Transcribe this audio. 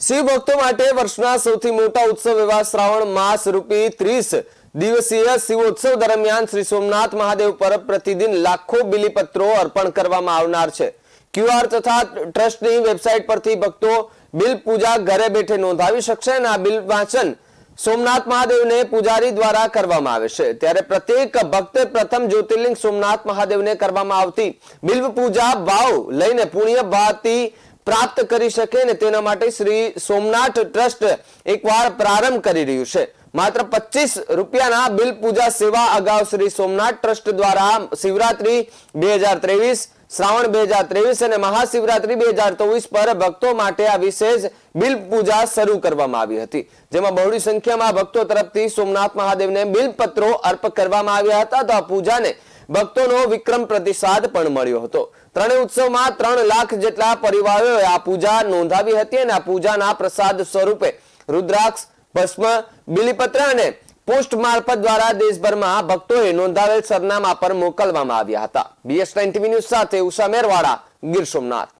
શિવ ભક્તો માટે વર્ષના સૌથી મોટા ઉત્સવ એવા શ્રાવણ માસ રૂપી 30 દિવસીય શિવોત્સવ દરમિયાન શ્રી સોમનાથ મહાદેવ પર પ્રતિદિન લાખો બિલીપત્રો અર્પણ કરવામાં આવનાર છે। ક્યુઆર તથા ટ્રસ્ટની વેબસાઇટ પરથી ભક્તો બિલ પૂજા ઘરે બેઠે નોંધાવી શકશે અને આ બિલ વાંચન સોમનાથ મહાદેવને પૂજારી દ્વારા કરવામાં આવે છે। ત્યારે પ્રત્યેક ભક્તે પ્રથમ જ્યોતિર્લિંગ સોમનાથ મહાદેવને કરવામાં આવતી બિલ્વ પૂજા ભાવ લઈને પુણ્ય ભાતી प्राप्त કરી શકે ને તેના માટે શ્રી સોમનાથ ટ્રસ્ટ એકવાર પ્રારંભ કરી રહ્યું છે। માત્ર 25 રૂપિયાના બિલ પૂજા સેવા અગાઉ શ્રી સોમનાથ ટ્રસ્ટ દ્વારા શિવરાત્રી 2023 શ્રાવણ 2023 અને મહાશિવરાત્રી 2024 પર ભક્તો માટે આ વિશેષ બિલ પૂજા શરૂ કરવામાં આવી હતી, જેમાં બહોળી સંખ્યામાં ભક્તો તરફથી સોમનાથ મહાદેવને બિલપત્રો અર્પણ કરવામાં આવ્યા હતા। તો આ પૂજાને ભક્તોનો વિક્રમ પ્રતિસાદ પણ મળ્યો હતો। ત્રણેય ઉત્સવમાં 3 લાખ જેટલા પરિવારોએ આ પૂજા નોંધાવી હતી અને આ પૂજાના પ્રસાદ સ્વરૂપે રુદ્રાક્ષ, ભસ્મ, બિલીપત્ર અને પોસ્ટ મારફત દ્વારા દેશભરમાં ભક્તોએ નોંધાવેલ સરનામા પર મોકલવામાં આવ્યા હતા। BS9 TV ન્યૂઝ સાથે ઉષા મેરવાડા, ગીર સોમનાથ।